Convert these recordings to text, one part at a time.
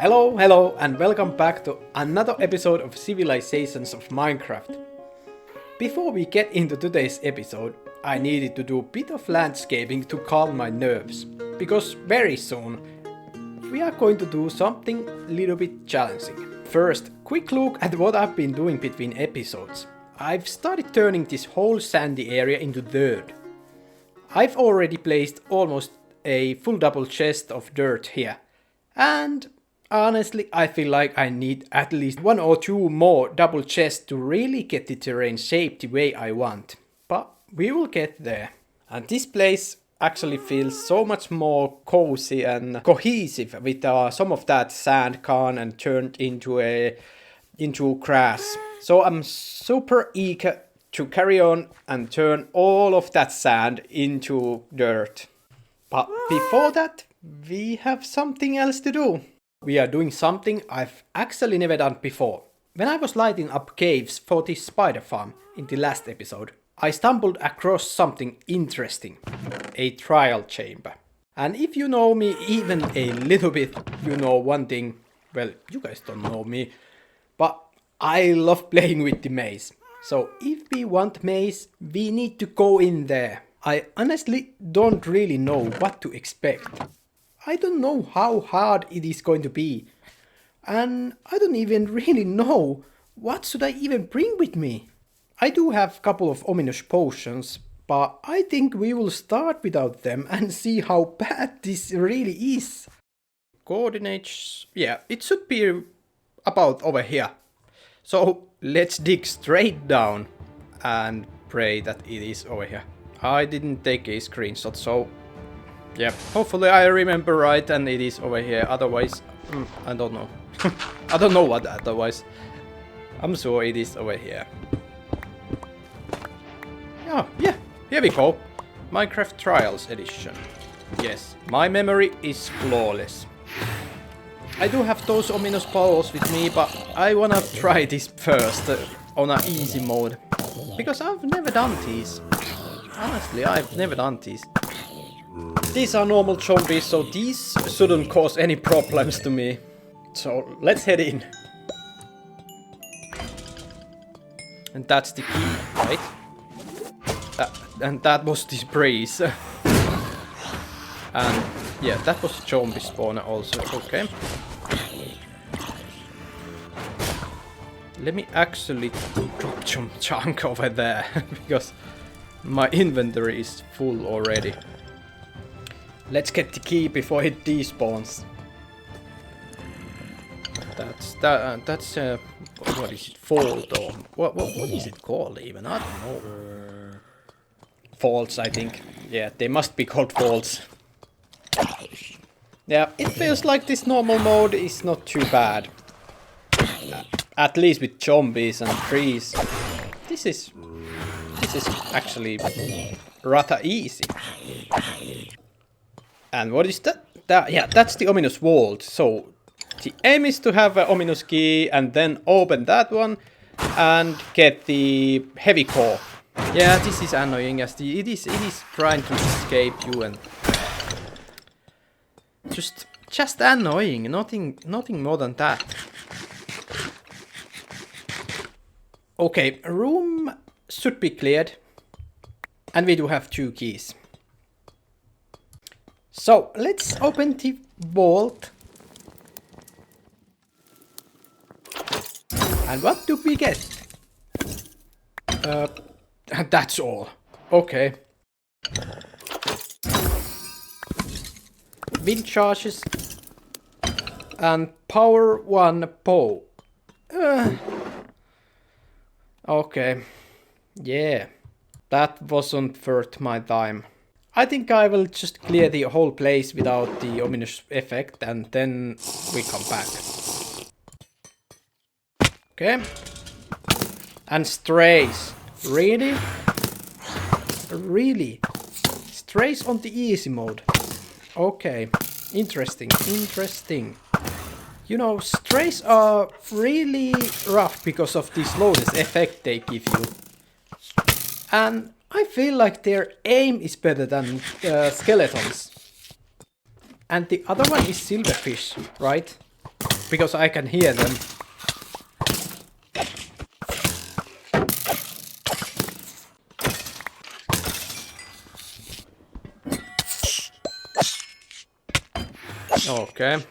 Hello, and welcome back to another episode of Civilizations of Minecraft. Before we get into today's episode, I needed to do a bit of landscaping to calm my nerves, because very soon we are going to do something a little bit challenging. First, quick look at what I've been doing between episodes. I've started turning this whole sandy area into dirt. I've already placed almost a full double chest of dirt here, and honestly, I feel like I need at least one or two more double chests to really get the terrain shaped the way I want. But we will get there. And this place actually feels so much more cozy and cohesive with some of that sand gone and turned into grass. So I'm super eager to carry on and turn all of that sand into dirt. But before that, we have something else to do. We are doing something I've actually never done before. When I was lighting up caves for this spider farm in the last episode, I stumbled across something interesting. A trial chamber. And if you know me even a little bit, you know one thing. Well, you guys don't know me, but I love playing with the maze. So if we want maze, we need to go in there. I honestly don't really know what to expect. I don't know how hard it is going to be. And I don't even really know what should I even bring with me. I do have a couple of ominous potions, but I think we will start without them and see how bad this really is. Coordinates, yeah, it should be about over here. So let's dig straight down and pray that it is over here. I didn't take a screenshot, so yeah, hopefully I remember right and it is over here. Otherwise, I don't know. I don't know what otherwise. I'm sure it is over here. Oh, yeah, here we go. Minecraft Trials Edition. Yes, my memory is flawless. I do have those ominous balls with me, but I wanna try this first on an easy mode. Because I've never done these. Honestly, I've never done these. These are normal zombies, so these shouldn't cause any problems to me. So let's head in. And that's the key, right? And that was the breeze. And yeah, that was a zombie spawner also, okay. Let me actually drop some chunk over there, because my inventory is full already. Let's get the key before it despawns. That's what is it? Fault or what is it called even? I don't know. Faults, I think. Yeah, they must be called faults. Yeah, it feels like this normal mode is not too bad. At least with zombies and trees. This is actually rather easy. And what is that? Yeah, that's the ominous vault. So the aim is to have an ominous key and then open that one and get the heavy core. Yeah, this is annoying as it is trying to escape you and just annoying. Nothing more than that. Okay, room should be cleared, and we do have 2 keys. So let's open the vault. And what do we get? That's all. Okay. Wind charges and power 1 bow. Okay. Yeah. That wasn't worth my time. I think I will just clear the whole place without the ominous effect and then we come back. Okay. And strays. Really? Really? Strays on the easy mode. Okay. Interesting. You know, strays are really rough because of the slowness effect they give you. And I feel like their aim is better than skeletons. And the other one is silverfish, right? because I can hear them. Okay.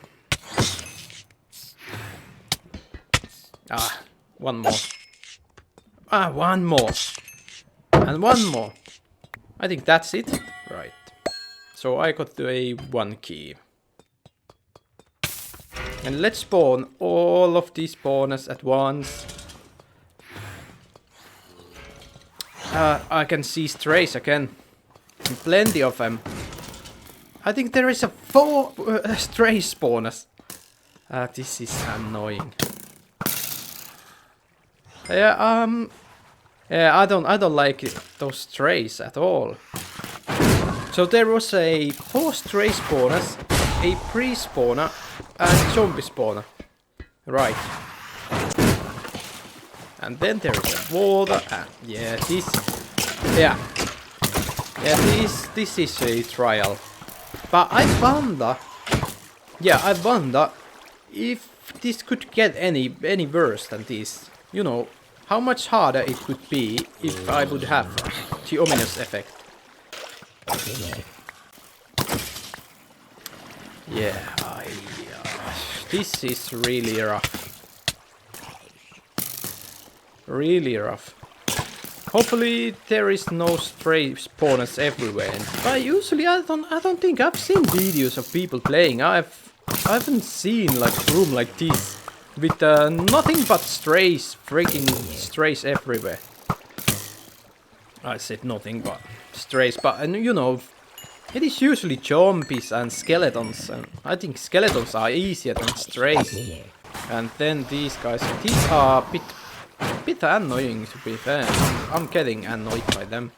One more. One more. And one more. I think that's it. Right. So I got a 1 key. And let's spawn all of these spawners at once. I can see strays again. And plenty of them. I think there is a 4 stray spawners. This is annoying. Yeah, I don't like those strays at all. So there was a 4 stray spawners, a pre-spawner, and zombie spawner. Right. And then there is a water, and yeah, this is a trial. But I wonder if this could get any worse than this. You know, how much harder it could be if I would have the ominous effect. Yeah, this is really rough. Really rough. Hopefully there is no stray spawners everywhere. But usually I don't think I've seen videos of people playing. I haven't seen like a room like this with nothing but strays, freaking strays everywhere. I said nothing but strays, but you know, it is usually zombies and skeletons, and I think skeletons are easier than strays. And then these guys, these are a bit annoying to be fair. I'm getting annoyed by them.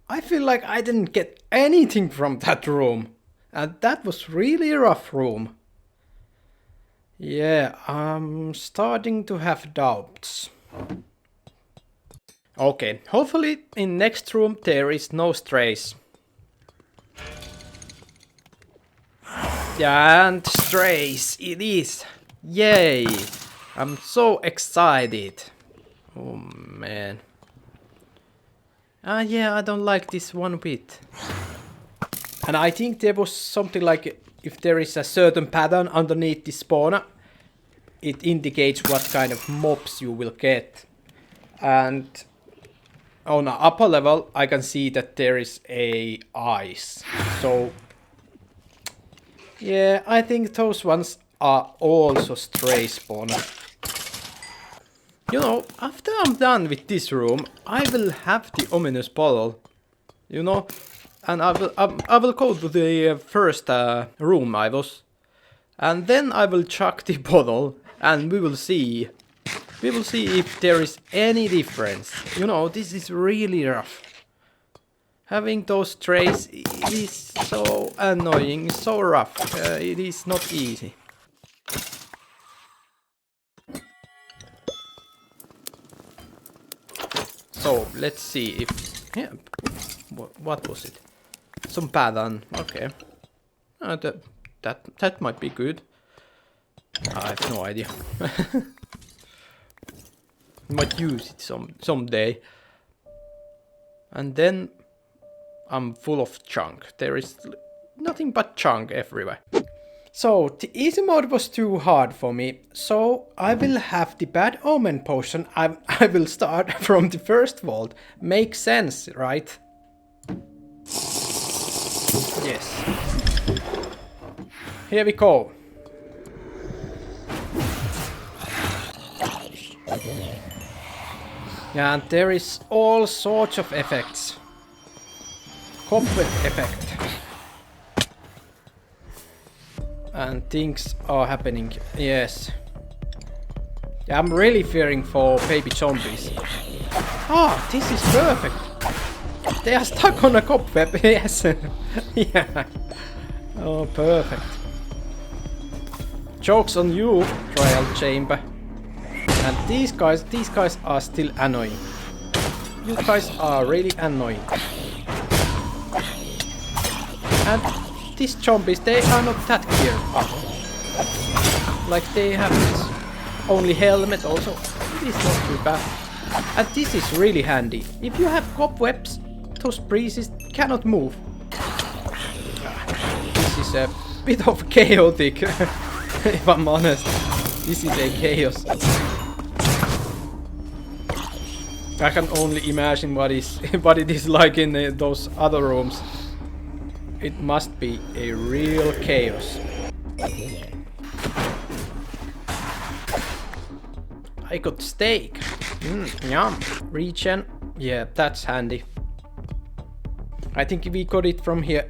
I feel like I didn't get anything from that room. And that was really a rough room. Yeah, I'm starting to have doubts. Okay, hopefully in next room there is no strays. Yeah, and strays it is. Yay! I'm so excited. Oh man. Yeah, I don't like this one bit. And I think there was something like if there is a certain pattern underneath the spawner, it indicates what kind of mobs you will get. And on the upper level, I can see that there is a eyes. So yeah, I think those ones are also stray spawner. You know, after I'm done with this room, I will have the ominous bottle. You know, and I will go to the first room I was, and then I will chuck the bottle, and we will see. We will see if there is any difference. You know, this is really rough. Having those trays is so annoying, so rough. It is not easy. So let's see if what was it? Some pattern. Okay. That might be good. I have no idea. Might use it someday. And then I'm full of junk. There is nothing but junk everywhere. So the easy mode was too hard for me, so I will have the bad omen potion. I will start from the first vault. Makes sense, right? Yes. Here we go. And there is all sorts of effects. Cobweb effect. And things are happening, yes. Yeah, I'm really fearing for baby zombies. Ah, this is perfect. They are stuck on a cobweb, yes. Yeah. Oh, perfect. Joke's on you, trial chamber. And these guys are still annoying. You guys are really annoying. And these zombies, they are not that geared up. Like they have only helmet also. It is not too bad. And this is really handy. If you have cobwebs, those breezes cannot move. This is a bit of chaotic, if I'm honest. This is a chaos. I can only imagine what it is like in those other rooms. It must be a real chaos. I got steak. Yum. Regen. Yeah, that's handy. I think we got it from here.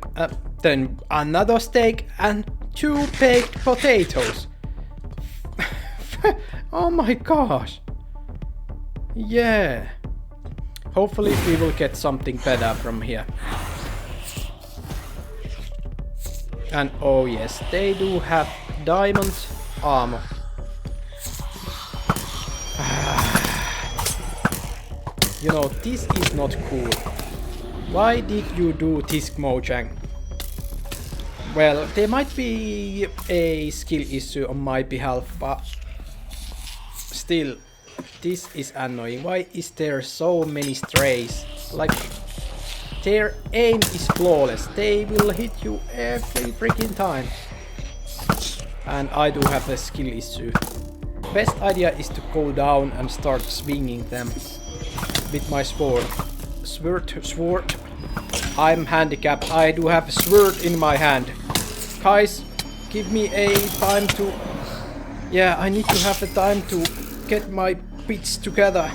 Then another steak and 2 baked potatoes. Oh my gosh. Yeah. Hopefully we will get something better from here. And oh yes, they do have diamond armor. You know, this is not cool. Why did you do this, Mojang? Well, there might be a skill issue on my behalf, but still, this is annoying. Why is there so many strays? Like, their aim is flawless. They will hit you every freaking time. And I do have a skill issue. Best idea is to go down and start swinging them with my sword. Sword. I'm handicapped. I do have a sword in my hand. Guys, give me a time to... Yeah, I need to have a time to get my bits together.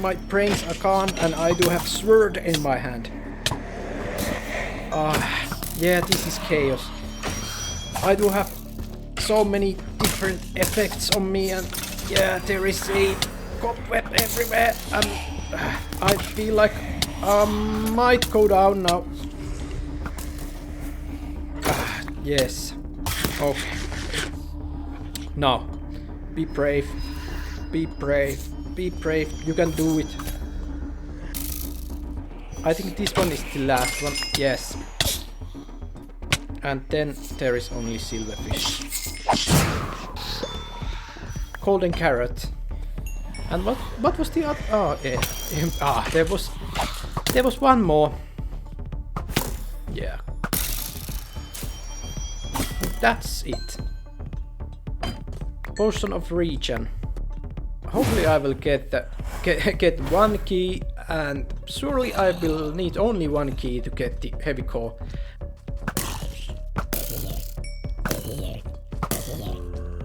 My brains are gone and I do have sword in my hand. Yeah, this is chaos. I do have so many different effects on me and yeah, there is a cobweb everywhere and I feel like I might go down now. Yes. Okay. Now, be brave. Be brave. Be brave. You can do it. I think this one is the last one. Yes. And then there is only silverfish. Golden carrot. And what was the other? Oh, yeah. There was one more. Yeah. That's it. Potion of regen. Hopefully I will get one key, and surely I will need only one key to get the heavy core.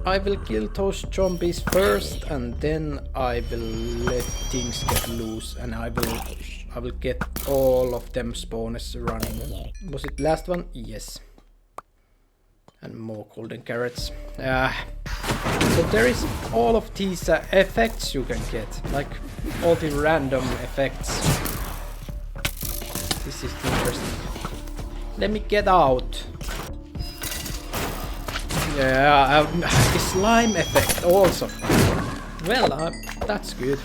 I will kill those zombies first, and then I will let things get loose, and I will get all of them spawners running. Was it last one? Yes. And more golden carrots. So there is all of these effects you can get, like all the random effects. This is interesting. Let me get out. Yeah, the slime effect also. Well, that's good.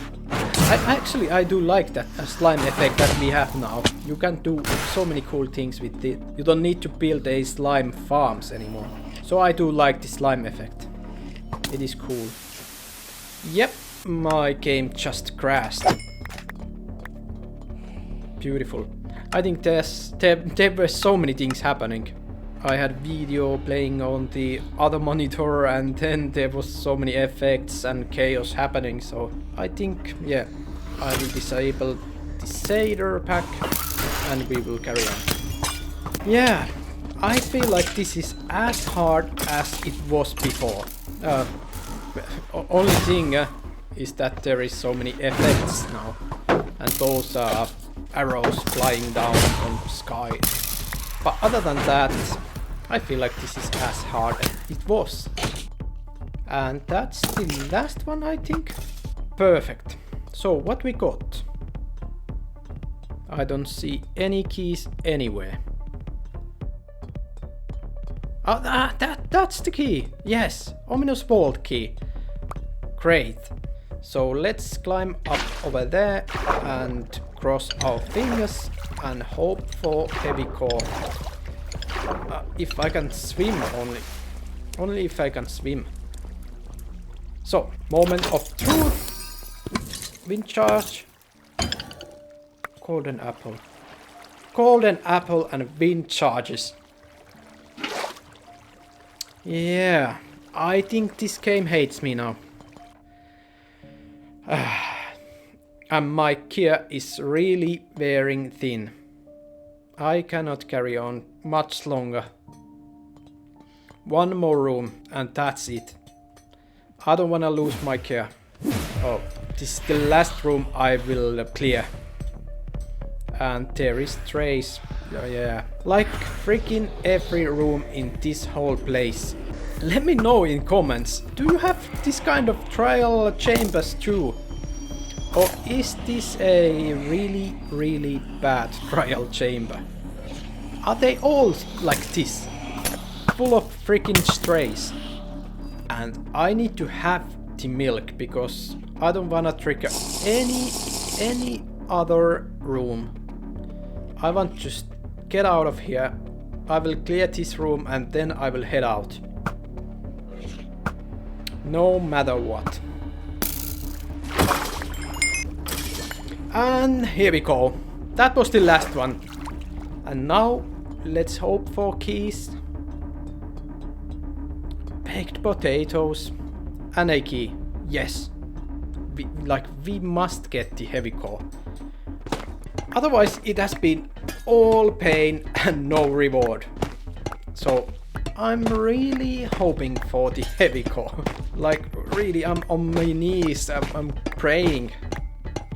I do like that slime effect that we have now. You can do so many cool things with it. You don't need to build a slime farms anymore. So I do like the slime effect. It is cool. Yep, my game just crashed. Beautiful. I think there were so many things happening. I had video playing on the other monitor and then there was so many effects and chaos happening, so I think, yeah, I will disable the shader pack and we will carry on. Yeah, I feel like this is as hard as it was before. Only thing is that there is so many effects now and those are arrows flying down from the sky. But other than that, I feel like this is as hard as it was. And that's the last one, I think. Perfect. So what we got? I don't see any keys anywhere. Oh, that's the key. Yes, ominous vault key. Great. So let's climb up over there and cross our fingers and hope for heavy core. If I can swim only. Only if I can swim. So, moment of truth. Wind charge. Golden apple. Golden apple and wind charges. Yeah, I think this game hates me now. And my gear is really wearing thin. I cannot carry on much longer. One more room and that's it. I don't wanna lose my gear. Oh, this is the last room I will clear. And there is trays. Yeah, like freaking every room in this whole place. Let me know in comments, do you have this kind of trial chambers too? Or is this a really bad trial chamber? Are they all like this? Full of freaking strays? And I need to have the milk because I don't wanna trigger any other room. I want to just get out of here. I will clear this room and then I will head out. No matter what. And here we go. That was the last one. And now let's hope for keys. Baked potatoes and a key. Yes. We must get the heavy core. Otherwise it has been all pain and no reward. So I'm really hoping for the heavy core. Like really, I'm on my knees, I'm praying.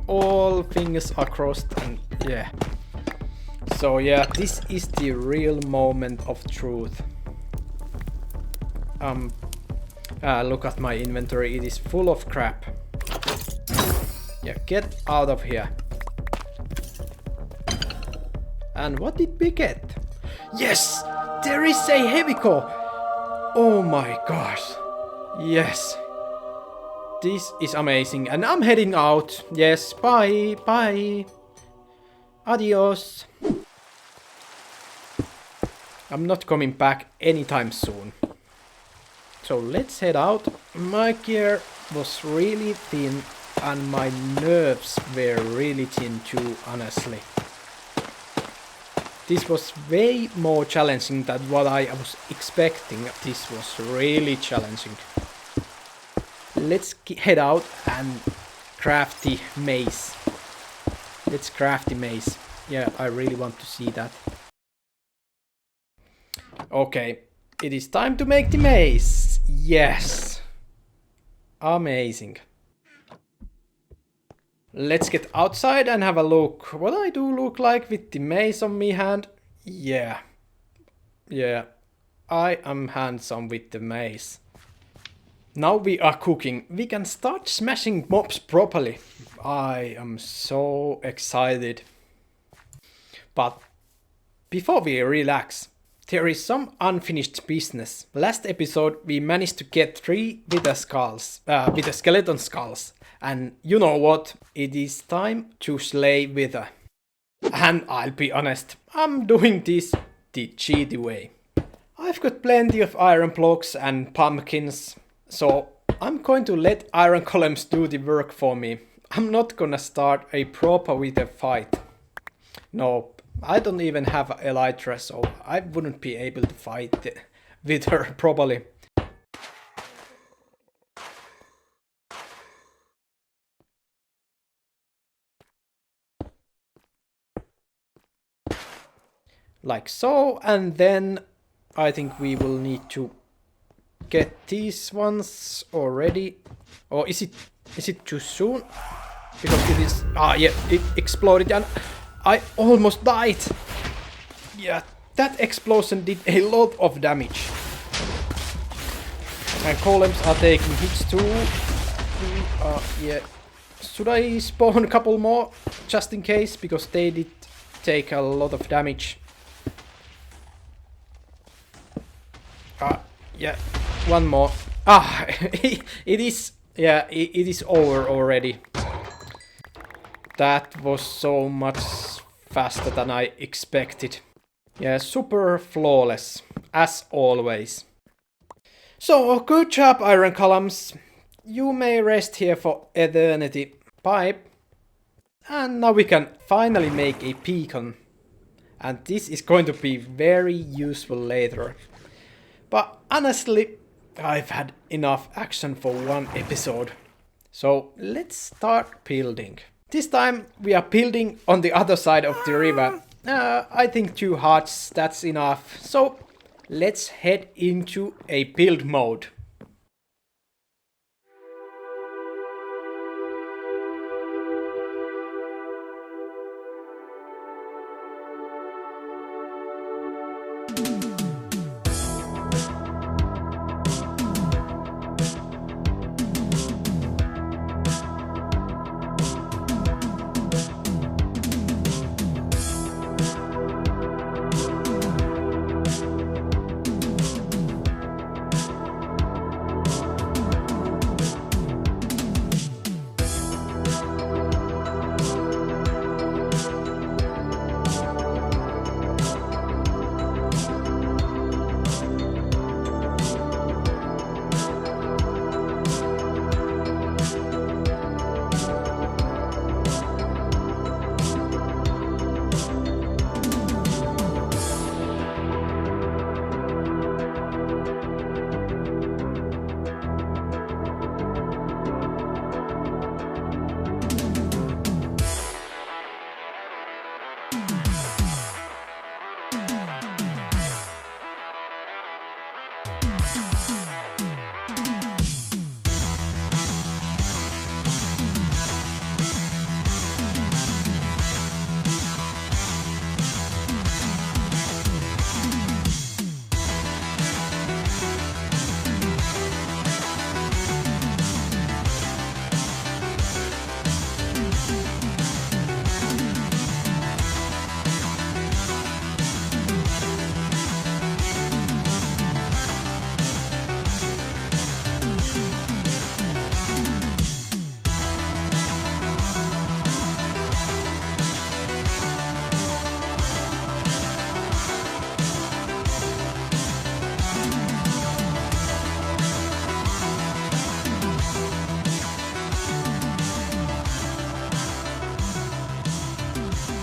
All fingers are crossed and yeah. So yeah, this is the real moment of truth. Look at my inventory, it is full of crap. Yeah, get out of here. And what did we get? Yes! There is a heavy core! Oh my gosh. Yes. This is amazing. And I'm heading out. Yes, bye. Bye. Adios. I'm not coming back anytime soon. So let's head out. My gear was really thin and my nerves were really thin too, honestly. This was way more challenging than what I was expecting. This was really challenging. Let's head out and craft the mace. Let's craft the mace. Yeah, I really want to see that. Okay, it is time to make the mace. Yes. Amazing. Let's get outside and have a look. What I do look like with the mace on me hand? Yeah. Yeah. I am handsome with the mace. Now we are cooking. We can start smashing mobs properly. I am so excited. But before we relax, there is some unfinished business. Last episode we managed to get 3 wither skulls, wither skeleton skulls. And you know what? It is time to slay wither. And I'll be honest, I'm doing this the cheaty way. I've got plenty of iron blocks and pumpkins, so I'm going to let iron golems do the work for me. I'm not gonna start a proper wither fight. No, I don't even have an elytra, so I wouldn't be able to fight with her properly. Like so, and then I think we will need to get these ones already. Or is it too soon? Because it is... Ah, yeah, it exploded and I almost died. Yeah, that explosion did a lot of damage. And golems are taking hits too. Yeah. Should I spawn a couple more? Just in case, because they did take a lot of damage. Yeah, one more. Ah, it Yeah, it is over already. That was so much faster than I expected. Yeah, super flawless, as always. So, good job, Iron Columns. You may rest here for eternity. Bye. And now we can finally make a beacon. And this is going to be very useful later. But honestly, I've had enough action for one episode. So let's start building. This time we are building on the other side of the river. I think 2 hearts, that's enough. So let's head into a build mode.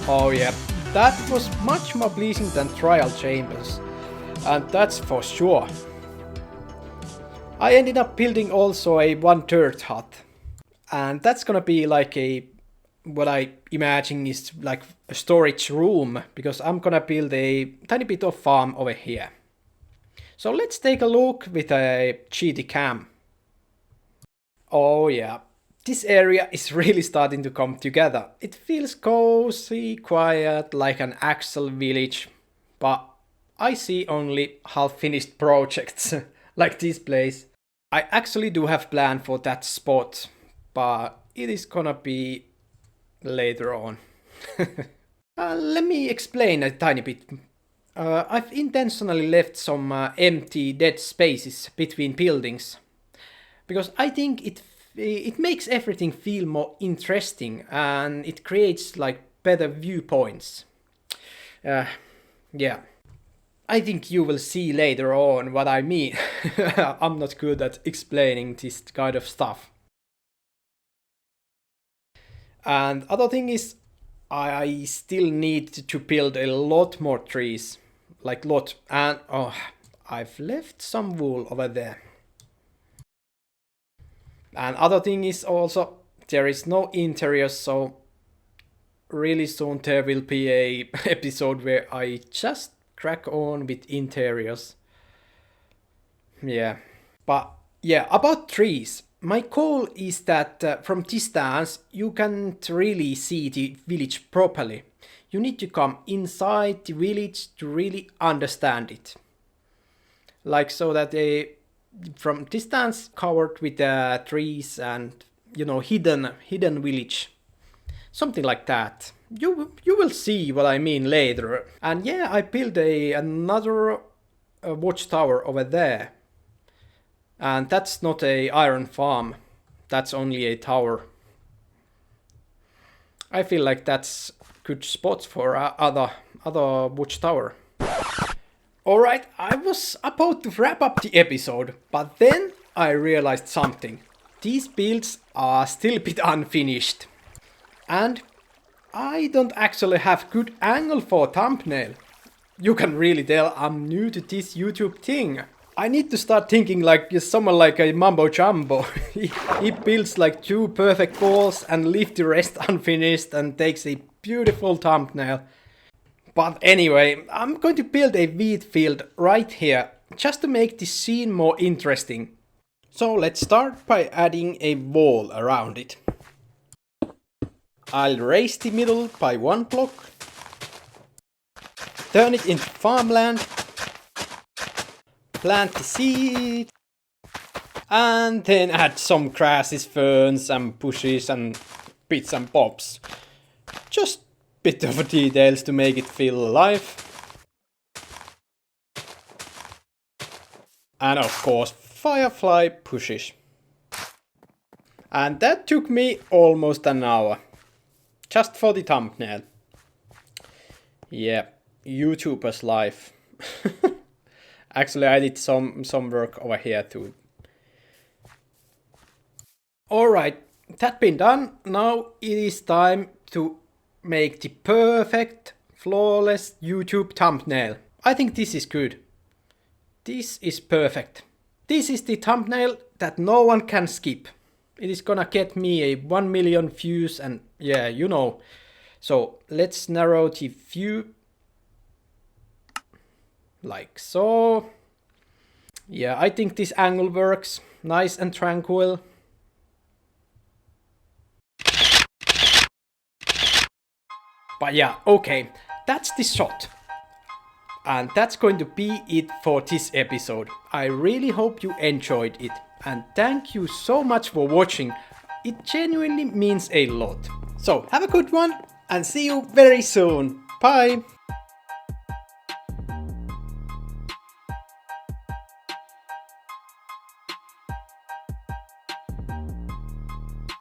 Oh yeah, that was much more pleasing than trial chambers. And that's for sure. I ended up building also a 1/3 hut. And that's gonna be like what I imagine is like a storage room, because I'm gonna build a tiny bit of farm over here. So let's take a look with a GT cam. Oh yeah, this area is really starting to come together. It feels cozy, quiet, like an actual village, but I see only half-finished projects, like this place. I actually do have plan for that spot, but it is gonna be later on. Let me explain a tiny bit. I've intentionally left some empty dead spaces between buildings, because I think it makes everything feel more interesting and it creates like better viewpoints. Yeah, I think you will see later on what I mean. I'm not good at explaining this kind of stuff. And other thing is, I still need to build a lot more trees, like lot, and oh, I've left some wool over there. And other thing is also, there is no interior, so really soon there will be a episode where I just crack on with interiors. Yeah. But yeah, about trees. My goal is that from distance you can't really see the village properly. You need to come inside the village to really understand it. Like so that from distance covered with trees and hidden village, something like that. You will see what I mean later. And yeah, I built another watchtower over there, and that's not a iron farm. that's only a tower. I feel like that's good spot for other watchtower. Alright, I was about to wrap up the episode, but then I realized something. These builds are still a bit unfinished. And I don't actually have good angle for thumbnail. You can really tell I'm new to this YouTube thing. I need to start thinking like someone like a Mumbo Jumbo. He builds like 2 perfect walls and leaves the rest unfinished and takes a beautiful thumbnail. But anyway, I'm going to build a wheat field right here, just to make the scene more interesting. So let's start by adding a wall around it. I'll raise the middle by 1 block, turn it into farmland, plant the seed, and then add some grasses, ferns and bushes and bits and bobs. Just bit of details to make it feel alive. And of course, firefly bushes. And that took me almost an hour. Just for the thumbnail. Yeah, YouTuber's life. Actually, I did some work over here too. Alright, that been done. Now it is time to make the perfect, flawless YouTube thumbnail. I think this is good. This is perfect. This is the thumbnail that no one can skip. It is gonna get me a 1 million views and yeah, you know. So let's narrow the view. Like so. Yeah, I think this angle works. Nice and tranquil. But yeah, okay. That's the shot. And that's going to be it for this episode. I really hope you enjoyed it. And thank you so much for watching. It genuinely means a lot. So have a good one and see you very soon. Bye!